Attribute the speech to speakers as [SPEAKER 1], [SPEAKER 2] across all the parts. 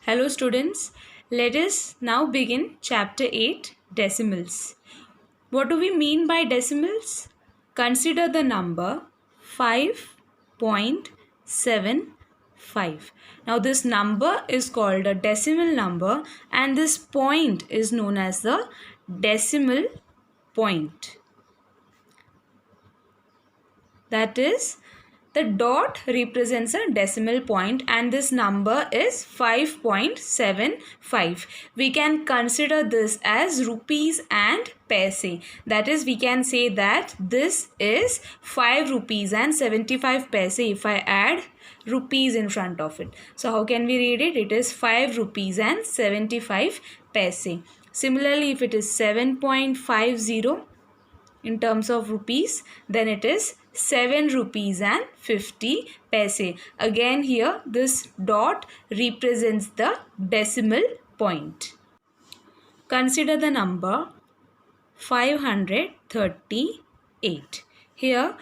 [SPEAKER 1] Hello students, let us now begin chapter 8 decimals. What do we mean by decimals? Consider the number 5.75. Now this number is called a decimal number and this point is known as the decimal point. That is, the dot represents a decimal point and this number is 5.75. We can consider this as rupees and paise. That is, we can say that this is 5 rupees and 75 paise if I add rupees in front of it. So how can we read it? It is 5 rupees and 75 paise. Similarly, if it is 7.50 in terms of rupees, then it is 7 rupees and 50 paise. Again here this dot represents the decimal point. Consider the number 538. Here,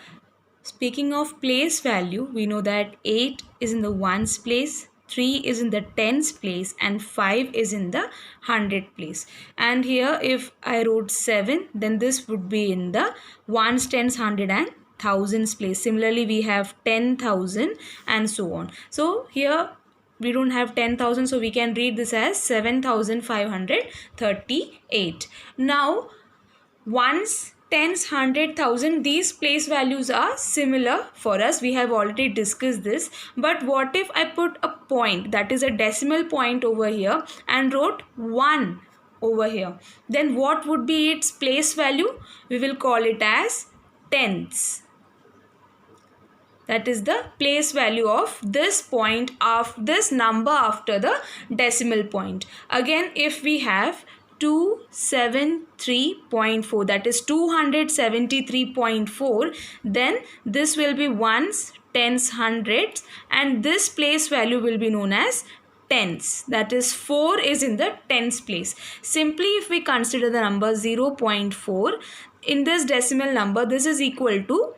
[SPEAKER 1] speaking of place value, we know that 8 is in the ones place, 3 is in the tens place and 5 is in the hundred place. And here if I wrote 7, then this would be in the ones, tens, hundred and thousands place. Similarly, we have 10,000 and so on. So here we don't have 10,000, so we can read this as 7,538. Now ones, tens, hundred, thousand, these place values are similar for us. We have already discussed this. But what if I put a point, that is a decimal point over here, and wrote 1 over here? Then what would be its place value? We will call it as tenths. That is the place value of this point, of this number after the decimal point. Again, if we have 273.4, that is 273.4, then this will be ones, tens, hundreds, and this place value will be known as tens. That is 4 is in the tens place. Simply if we consider the number 0.4 in this decimal number, this is equal to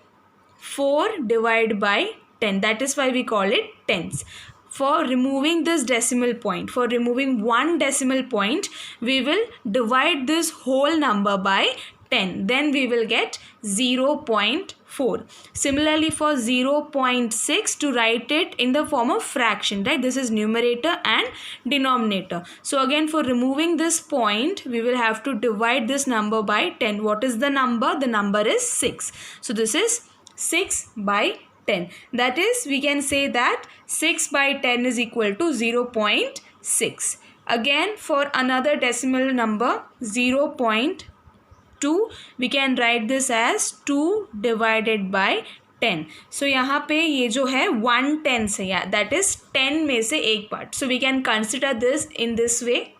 [SPEAKER 1] 4 divided by 10. That is why we call it tens. For removing this decimal point, for removing one decimal point, we will divide this whole number by 10. Then we will get 0.4. Similarly, for 0.6, to write it in the form of fraction, right? This is numerator and denominator. So again, for removing this point, we will have to divide this number by 10. What is the number? The number is 6. So this is 6 by 10. That is, we can say that 6 by 10 is equal to 0.6. Again, for another decimal number 0.2, we can write this as 2 divided by 10. So यहाँ पे ये जो है 1/10 है, yeah, that is 10 में से एक part. So we can consider this in this way.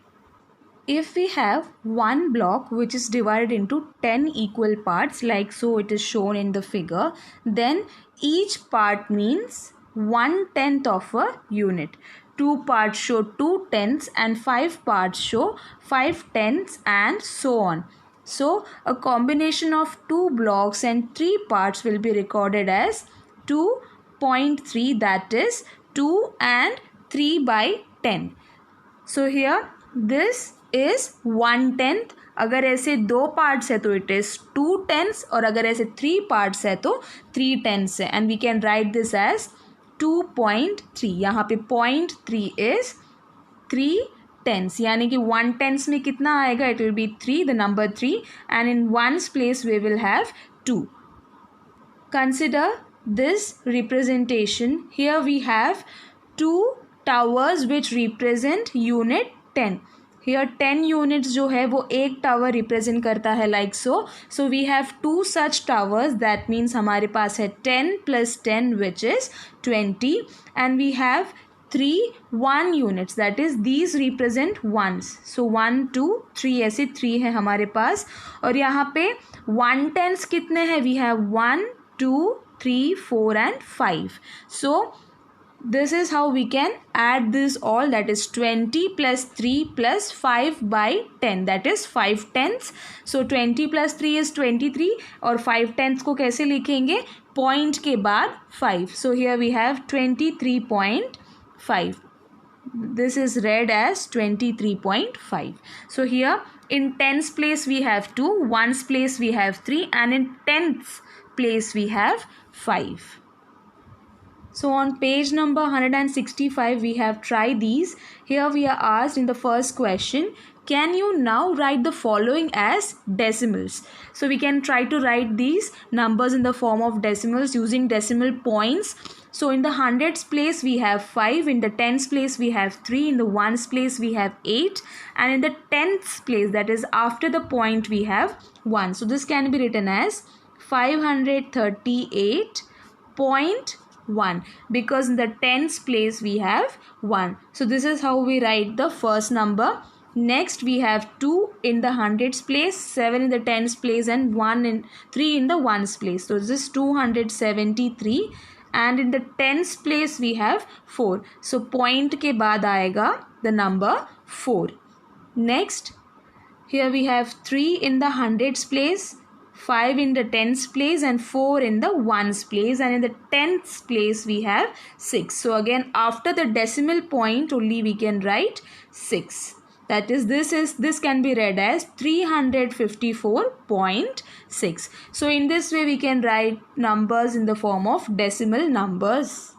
[SPEAKER 1] If we have one block which is divided into 10 equal parts, like so it is shown in the figure, then each part means 1/10 of a unit. 2 parts show 2 tenths and 5 parts show 5 tenths and so on. So a combination of 2 blocks and 3 parts will be recorded as 2.3, that is 2 and 3 by 10. So here this is 1/10. अगर ऐसे 2 parts है तो it is 2/10 और अगर ऐसे 3 parts है तो 3/10 है. And we can write this as 2.3. यहाँ पे 0.3 इज 3/10, यानी कि 1/10 में कितना आएगा? It will be 3, the number 3, and in ones place we will have 2. Consider this representation. Here we have 2 towers which represent unit 10. Here 10 units जो है वो एक टावर रिप्रेजेंट करता है, like so. So we have 2 such towers. That means हमारे पास है 10 plus 10 which is 20, and we have 3 1 units, that is these represent ones. So 1 2 3 ऐसे 3 है हमारे पास. और यहाँ पे 1/10 कितने हैं? We have 1 2 3 4 and 5. So this is how we can add this all, that is 20 plus 3 plus 5 by 10, that is 5/10. So 20 plus 3 is 23 और 5/10 को कैसे लिखेंगे? पॉइंट के बाद 5. So here we have 23.5. this is read as 23.5. So here in tens place we have 2, ones place we have 3, and in tenths place we have 5. So on page number 165 we have tried these. Here we are asked in the first question, can you now write the following as decimals? So we can try to write these numbers in the form of decimals using decimal points. So in the hundreds place we have 5, in the tens place we have 3, in the ones place we have 8, and in the tenths place, that is after the point, we have 1. So this can be written as 538.1, because in the tens place we have 1. So this is how we write the first number. Next we have 2 in the hundreds place, 7 in the tens place, and 3 in the ones place. So this is 273, and in the tens place we have 4. So point के बाद आएगा the number 4. Next here we have 3 in the hundreds place, 5 in the tens place, and 4 in the ones place, and in the tenths place we have 6. So again after the decimal point only we can write 6. That is, this can be read as 354.6. So in this way we can write numbers in the form of decimal numbers.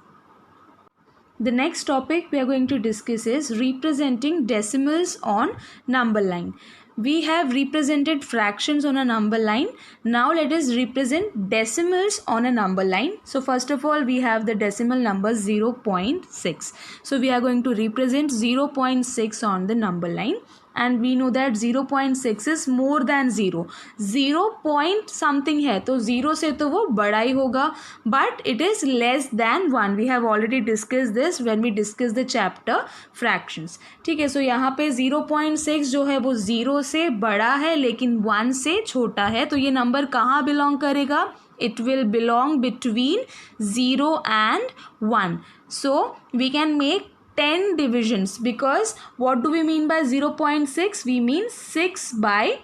[SPEAKER 1] The next topic we are going to discuss is representing decimals on number line. We have represented fractions on a number line. Now let us represent decimals on a number line. So first of all we have the decimal number 0.6. So we are going to represent 0.6 on the number line. And we know that 0.6 is more than 0. 0 point something है तो 0 से तो वो बड़ा ही होगा, but it is less than 1. We have already discussed this when we discussed the chapter fractions. ठीक है, so यहाँ पे 0.6 जो है वो 0 से बड़ा है लेकिन 1 से छोटा है, तो ये नंबर कहाँ बिलोंग करेगा? It will belong between 0 and 1. So we can make 10 divisions, because what do we mean by 0.6? We mean 6 by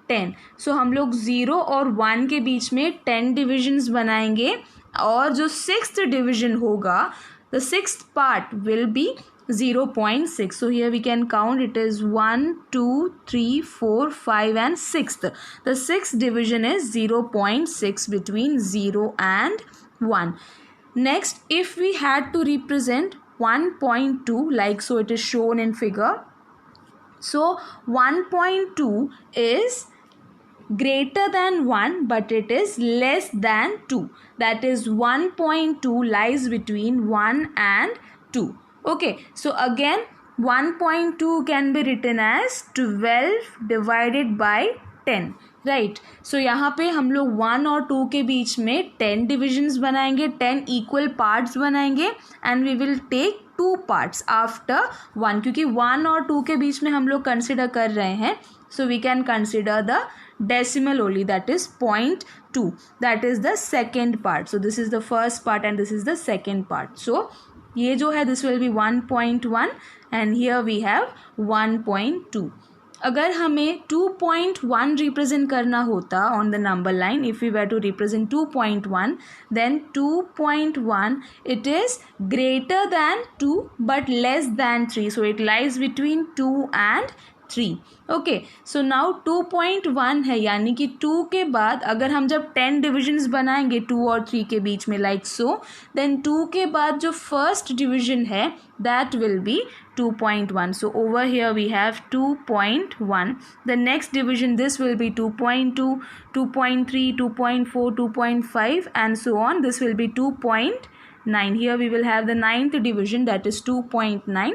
[SPEAKER 1] 10. So हम लोग 0 और 1 के बीच में 10 divisions बनाएंगे, और जो 6th division होगा, the 6th part will be 0.6. So here we can count, it is 1, 2, 3, 4, 5 and 6th. The 6th division is 0.6 between 0 and 1. Next, if we had to represent 1.2 like so it is shown in figure. So 1.2 is greater than 1 but it is less than 2. That is 1.2 lies between 1 and 2. Okay, so again 1.2 can be written as 12 divided by 10. Right, सो यहाँ पे हम लोग 1 और 2 के बीच में 10 divisions बनाएंगे, 10 equal parts बनाएंगे, and we will take 2 parts after 1, क्योंकि 1 और 2 के बीच में हम लोग कंसिडर कर रहे हैं. So we can consider the decimal only, that is 0.2. that is the second part. So this is the first part and this is the second part. So ये जो है this will be 1.1 and here we have 1.2. अगर हमें 2.1 represent करना होता on the number line, if we were to represent 2.1, then 2.1 it is greater than 2 but less than 3, so it lies between 2 and 3. Okay, so now 2.1 है, यानी कि 2 के बाद अगर हम जब 10 डिविजन्स बनाएंगे 2 और 3 के बीच में लाइक सो, देन 2 के बाद जो फर्स्ट डिविजन है that will be 2.1. So over here we have 2.1. The next division, this will be 2.2, 2.3, 2.4, 2.5 and so on. This will be 2.9. Here we will have the 9th division, that is 2.9,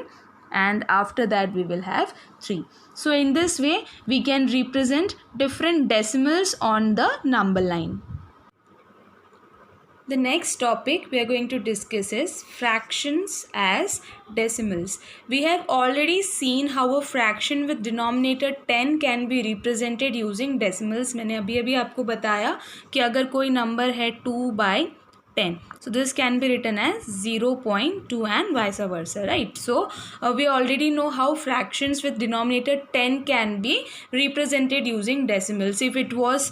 [SPEAKER 1] and after that we will have 3. So in this way we can represent different decimals on the number line. The next topic we are going to discuss is fractions as decimals. We have already seen how a fraction with denominator 10 can be represented using decimals. मैंने अभी आपको बताया कि अगर कोई number है 2/10, so this can be written as 0.2 and vice versa, right? So we already know how fractions with denominator 10 can be represented using decimals. If it was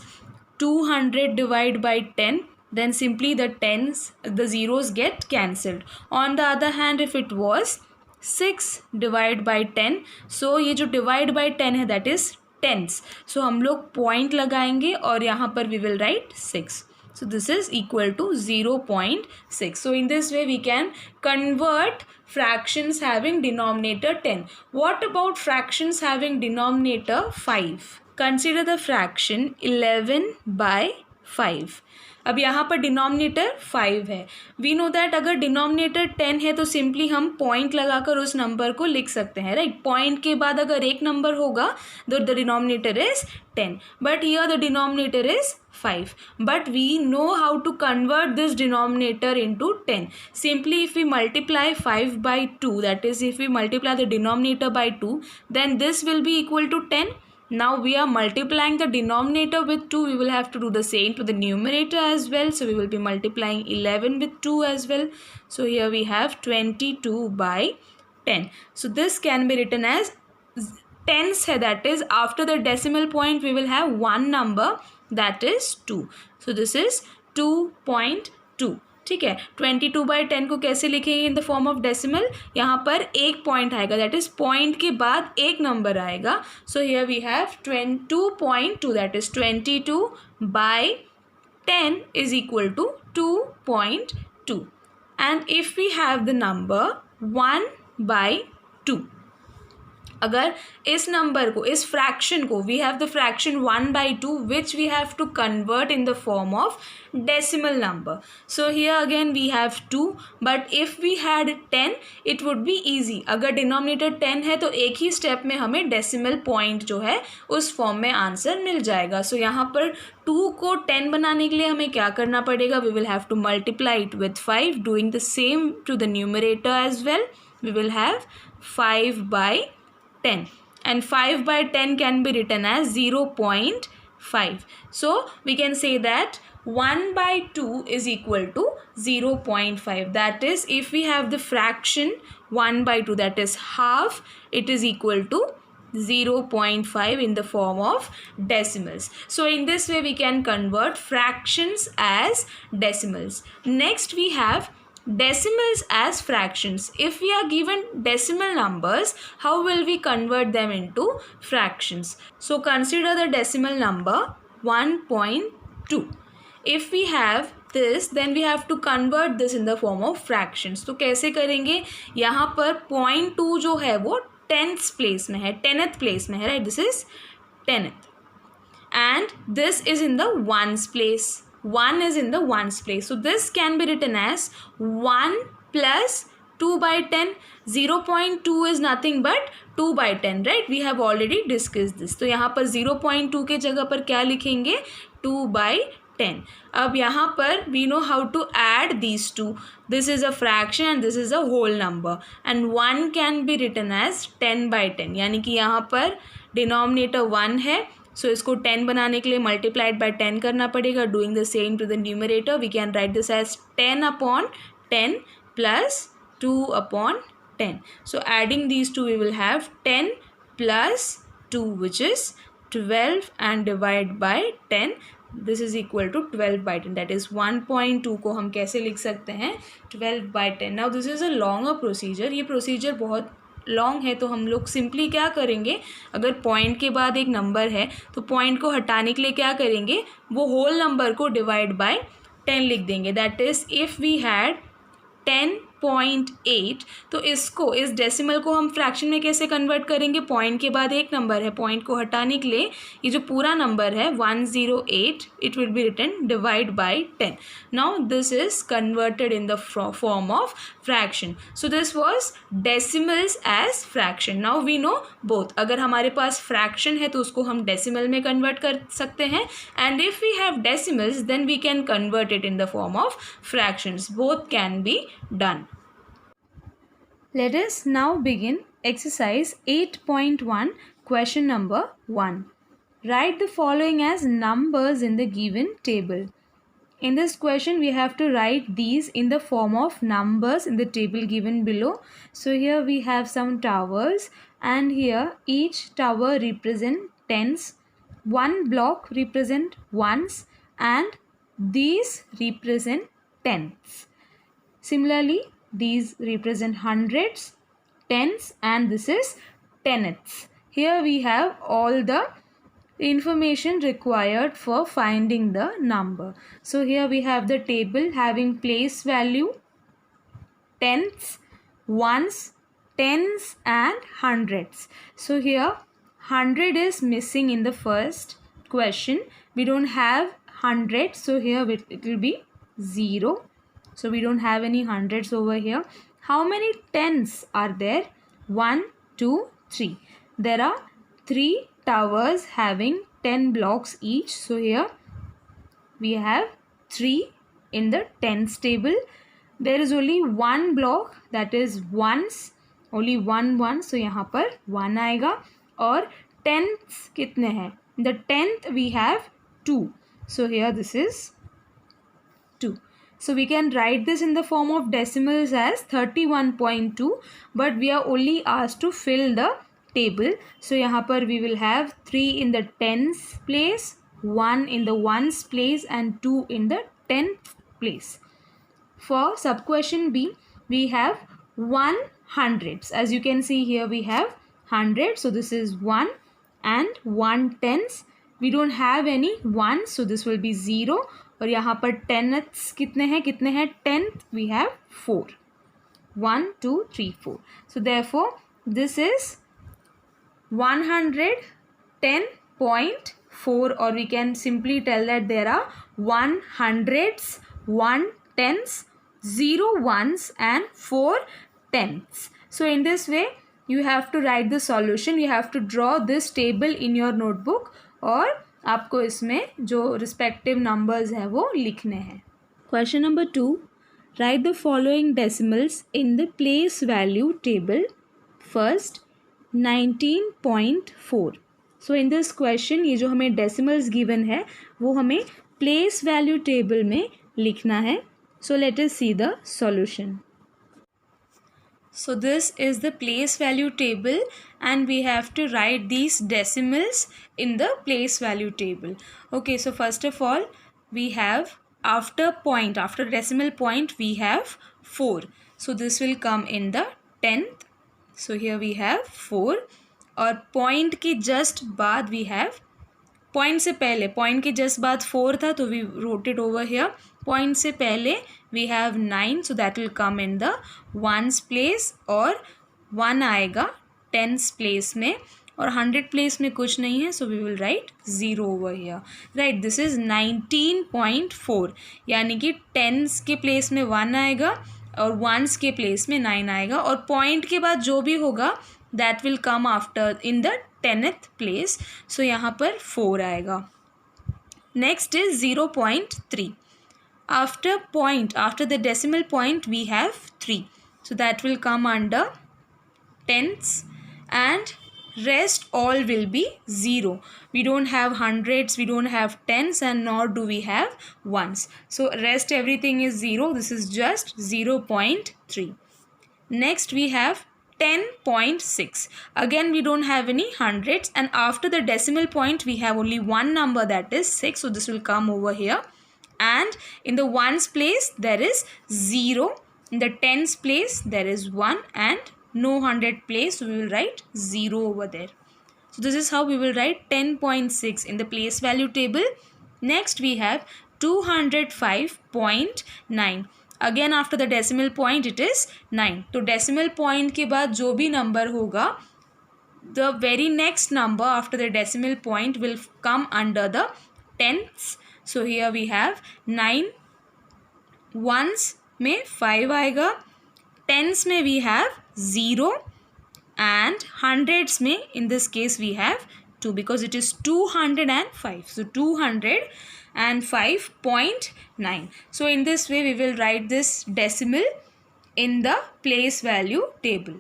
[SPEAKER 1] 200 divided by 10, then simply the zeros get cancelled. On the other hand, if it was 6 divide by 10. सो ये जो divide by 10 है that is tense. सो हम लोग point लगाएंगे और यहाँ पर we will write 6. So this is equal to 0.6. So in this way we can convert fractions having denominator 10. What about fractions having denominator 5? Consider the fraction 11 by 5. अब यहाँ पर denominator 5 है. वी नो दैट अगर denominator 10 है तो simply हम point लगाकर उस नंबर को लिख सकते हैं, राइट. पॉइंट के बाद अगर एक नंबर होगा तो the denominator is 10, but here the denominator is 5. But we know how to convert this denominator into 10. Simply if we multiply 5 by 2, that is if we multiply the denominator by 2, then this will be equal to 10. Now we are multiplying the denominator with 2. We will have to do the same to the numerator as well. So we will be multiplying 11 with 2 as well. So here we have 22 by 10. So this can be written as tens है, that is after the decimal point we will have one number, that is 2. So this is 2.2. ठीक है. 22 by 10 को कैसे लिखेंगे इन the form of decimal. यहाँ पर एक point आएगा, दैट इज पॉइंट के बाद एक नंबर आएगा. So here we have 2.2, that is 22 by 10 is equal to 2.2. And if we have the number 1 by 2, अगर इस नंबर को, इस फ्रैक्शन को, we have the fraction 1 by 2 which we have to convert in the form of decimal number. So here again we have 2, but if we had 10 it would be easy. अगर denominator 10 है तो एक ही step में हमें decimal point जो है उस form में आंसर मिल जाएगा. सो यहाँ पर 2 को 10 बनाने के लिए हमें क्या करना पड़ेगा. We will have to multiply it with 5, doing the same to the numerator as well. We will have 5 by 10, and 5 by 10 can be written as 0.5. So we can say that 1 by 2 is equal to 0.5. That is if we have the fraction 1 by 2, that is half, it is equal to 0.5 in the form of decimals. So in this way we can convert fractions as decimals. Next we have decimals as fractions. If we are given decimal numbers, how will we convert them into fractions? So consider the decimal number 1.2. If we have this, then we have to convert this in the form of fractions. तो कैसे करेंगे. यहाँ पर 0.2 जो है वो 10th place में है, 10th place में है, right. This is 10th and this is in the ones place. 1 is in the ones place. So this can be written as 1 plus 2 by 10. 0.2 is nothing but 2 by 10, right. We have already discussed this. तो यहाँ पर 0.2 के जगह पर क्या लिखेंगे, 2 by 10. अब यहाँ पर we know how to add these two. This is a fraction and this is a whole number, and 1 can be written as 10 by 10. यानी कि यहाँ पर डिनोमिनेटर 1 है. सो इसको 10 बनाने के लिए मल्टीप्लाइड बाय 10 करना पड़ेगा. Doing the same to the numerator we can write this as 10 upon 10 plus 2 upon 10. So adding these two we will have 10 plus 2 which is 12 and divide by 10. This is equal to 12 by 10, that is 1.2 को हम कैसे लिख सकते हैं, 12 by 10. Now this is a longer procedure. ये procedure बहुत long है, तो हम लोग सिंपली क्या करेंगे, अगर पॉइंट के बाद एक नंबर है तो पॉइंट को हटाने के लिए क्या करेंगे, वो होल नंबर को डिवाइड बाय 10 लिख देंगे. That is if we had 10.8, तो इसको, इस डेसिमल को हम फ्रैक्शन में कैसे कन्वर्ट करेंगे. पॉइंट के बाद एक नंबर है, पॉइंट को हटाने के लिए ये जो पूरा नंबर है 108, it will be written divide by 10. Now this is converted in the form of fraction. So this was decimals as fraction. Now we know both. अगर हमारे पास फ्रैक्शन है तो उसको हम डेसिमल में कन्वर्ट कर सकते हैं, and if we have decimals then we can convert it in the form of fractions. Both can be done. Let us now begin exercise 8.1, question number 1. Write the following as numbers in the given table. In this question we have to write these in the form of numbers in the table given below. So here we have some towers, and here each tower represent tens, one block represent ones, and these represent tenths. Similarly, these represent hundreds, tenths, and this is tenths. Here we have all the information required for finding the number. So here we have the table having place value, tenths, ones, tens and hundreds. So here 100 is missing in the first question. We don't have 100, so here it will be 0. So we don't have any hundreds over here. How many tens are there? 1, 2, 3. There are 3 towers having 10 blocks each. So here we have 3 in the tens table. There is only one block, that is ones, only one, so यहाँ पर 1 आएगा. और tenths कितने हैं? In the tenth we have 2, so here this is 2. So we can write this in the form of decimals as 31.2, but we are only asked to fill the table. So यहाँ पर we will have 3 in the tens place, 1 in the ones place and 2 in the tenth place. For sub question B, we have 1 hundreds. As you can see here, we have 100. So this is 1 and 1 tens. We don't have any 1, so this will be 0. और यहाँ पर tenths कितने हैं? Tenth we have 4. 1, 2, 3, 4. So therefore, this is 110.4, or we can simply tell that there are 1 hundreds, 1 tens, 0 ones and 4 tenths. So in this way you have to write the solution. You have to draw this table in your notebook और आपको इसमें जो respective numbers है वो लिखने हैं. Question number 2. Write the following decimals in the place value table. First, 19.4. So in this question ये जो हमें decimals given है वो हमें place value table में लिखना है. So let us see the solution. So this is the place value table and we have to write these decimals in the place value table. Okay, so first of all we have after decimal point we have 4. So this will come in the tenth. So here we have 4 और point के just बाद we have point से पहले, point के just बाद 4 था तो we wrote it over here. Point से पहले we have 9, so that will come in the ones place और 1 आएगा tens place में और 100 place में कुछ नहीं है, so we will write 0 over here. Right, this is 19.4, यानी कि tens के place में 1 आएगा और ones के place में 9 आएगा और point के बाद जो भी होगा that will come after in the 10th place. So यहाँ पर 4 आएगा. Next is 0.3. After the decimal point we have 3. So that will come under tenths and rest all will be 0. We don't have hundreds, we don't have tens and nor do we have ones. So rest everything is 0. This is just 0.3. Next we have 10.6. Again we don't have any hundreds and after the decimal point we have only one number, that is 6. So this will come over here. And in the ones place there is 0, in the tens place there is 1 and no hundred place, so we will write 0 over there. So this is how we will write 10.6 in the place value table. Next we have 205.9. Again after the decimal point it is 9. तो decimal point के बाद जो भी number होगा, the very next number after the decimal point will come under the tenths. So here we have 9, ones में 5 आएगा, tens में we have 0 and hundreds में in this case we have 2 because it is 205. So 205.9. So in this way we will write this decimal in the place value table.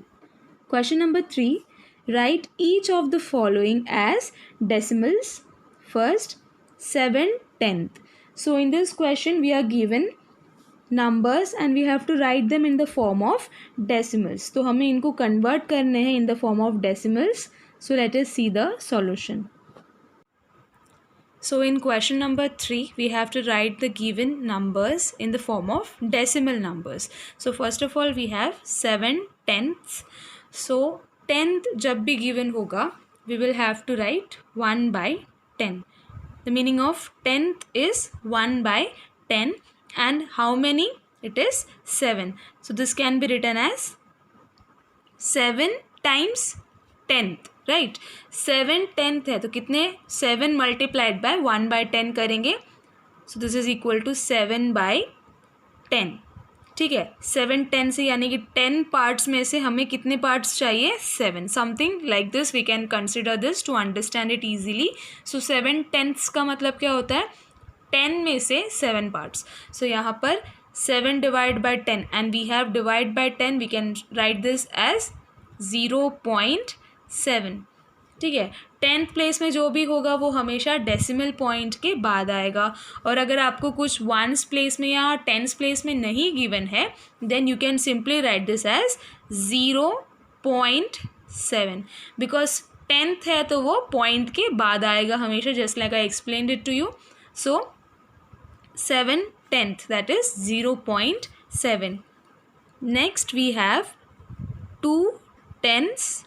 [SPEAKER 1] Question number 3. Write each of the following as decimals. First, 7/10. So in this question we are given numbers and we have to write them in the form of decimals. तो हमें इनको convert करने हैं in the form of decimals. So let us see the solution. So in question number 3 we have to write the given numbers in the form of decimal numbers. So first of all we have 7/10. So 10th जब भी given होगा we will have to write 1 by 10. The meaning of 10th is 1 by 10 and how many? It is 7. So this can be written as 7 times 10th, right? 7 10th है तो कितने 7 multiplied by 1 by 10 करेंगे. So this is equal to 7 by 10. ठीक है, 7 10 से यानी कि 10 parts में से हमें कितने पार्ट्स चाहिए 7. Something like this we can consider this to understand it easily. So 7 10ths का मतलब क्या होता है 10 में से 7 पार्ट्स. सो यहाँ पर 7 divide by 10 and we have divide by 10 we can write this as 0.7. ठीक है, 10th प्लेस में जो भी होगा वो हमेशा डेसिमल पॉइंट के बाद आएगा. और अगर आपको कुछ 1s प्लेस में या 10th प्लेस में नहीं गिवन है then you can simply write this as 0.7 because 10th है तो वो पॉइंट के बाद आएगा हमेशा, just like I explained it to you. So 7 10th that is 0.7. Next we have 2 10ths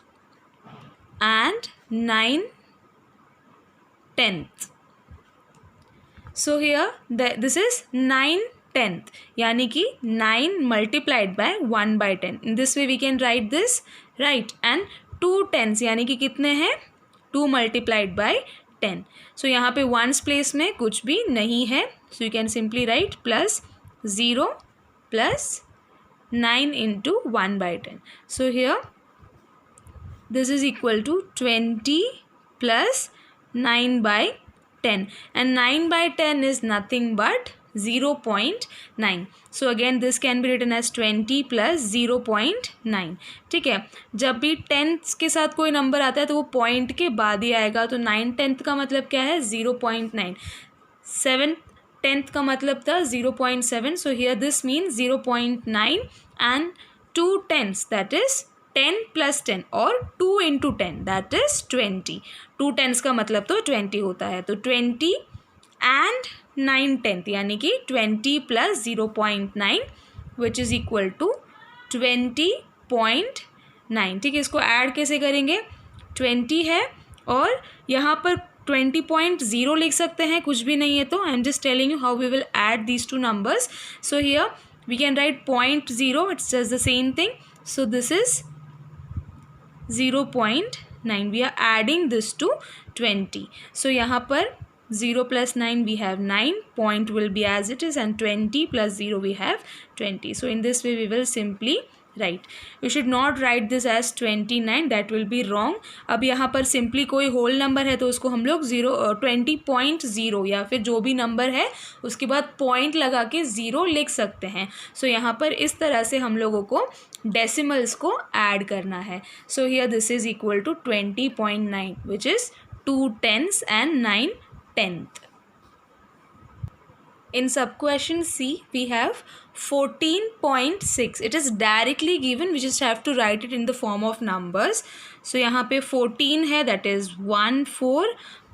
[SPEAKER 1] and 9 10th. So here this is 9 10th यानी कि 9 multiplied by 1 by 10. In this way we can write this, right? And 2 10ths यानी कि कितने हैं 2 multiplied by 10. So यहाँ पे 1s place में कुछ भी नहीं है. So you can simply write plus 0 plus 9 into 1 by 10. So here this is equal to 20 plus 9 by 10 and 9 by 10 is nothing but 0.9. So again this can be written as 20 plus 0.9. ठीक है, जब भी 10th के साथ कोई number आता है तो वो पॉइंट के बाद ही आएगा. तो 9 10th का मतलब क्या है 0.9. 7 10th का मतलब था 0.7. So here this means 0.9 and 2 10ths that is 10 plus 10 और 2 into 10 that is 20. 2 10ths का मतलब तो 20 होता है. तो 20 and 9 10th यानी कि 20 plus 0.9 which is equal to 20.9. ठीक है, इसको ऐड कैसे करेंगे 20 है और यहाँ पर 20.0 लिख सकते हैं, कुछ भी नहीं है तो I am just telling you how we will add these two numbers. So here we can write 0.0, it's just the same thing. So this is 0.9. we are adding this to 20. so यहाँ पर 0 plus 9 we have 9, point will be as it is and 20 plus 0 we have 20. so in this way we will simply write. you should not write this as 29, that will be wrong. अब यहाँ पर simply कोई whole number है तो उसको हम लोग 20.0 या फिर जो भी नंबर है उसके बाद पॉइंट लगा के 0 लिख सकते हैं. सो यहाँ पर इस तरह से हम लोगों को डेसिमल्स को ऐड करना है. So here this is equal to 20.9 which is 2 10ths and 9 10th. In sub-question C, we have 14.6. It is directly given. We just have to write it in the form of numbers. So यहाँ पे 14 है, that is 1 4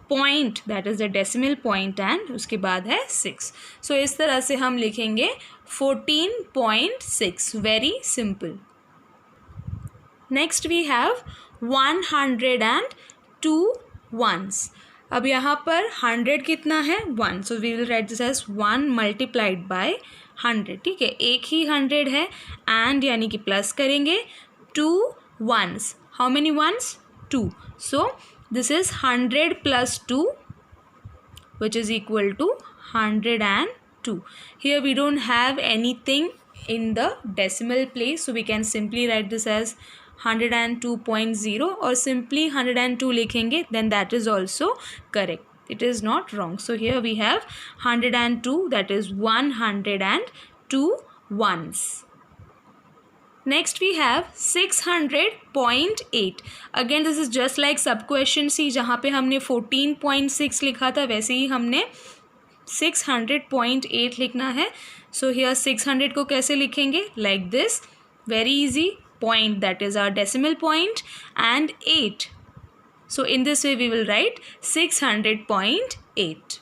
[SPEAKER 1] point, that is the decimal point, and उसके बाद है 6. So इस तरह से हम लिखेंगे 14.6. Very simple. Next we have 102 ones. अब यहाँ पर 100 कितना है 1. So we will write this as 1 multiplied by 100. ठीक है, एक ही 100 है एंड यानी कि प्लस करेंगे 2 ones. How many ones 2. So this is 100 plus 2 which is equal to 102. Here we don't have anything in the decimal place, so we can simply write this as 102.0 or simply 102 लिखेंगे, then that is also correct. It is not wrong. So here we have 102, that is 102 ones. Next we have 600.8. Again this is just like sub question C, जहाँ पे हमने 14.6 लिखा था वैसे ही हमने 600.8 लिखना है. So here 600 को कैसे लिखेंगे like this, very easy, point that is our decimal point and 8. So in this way we will write 600.8.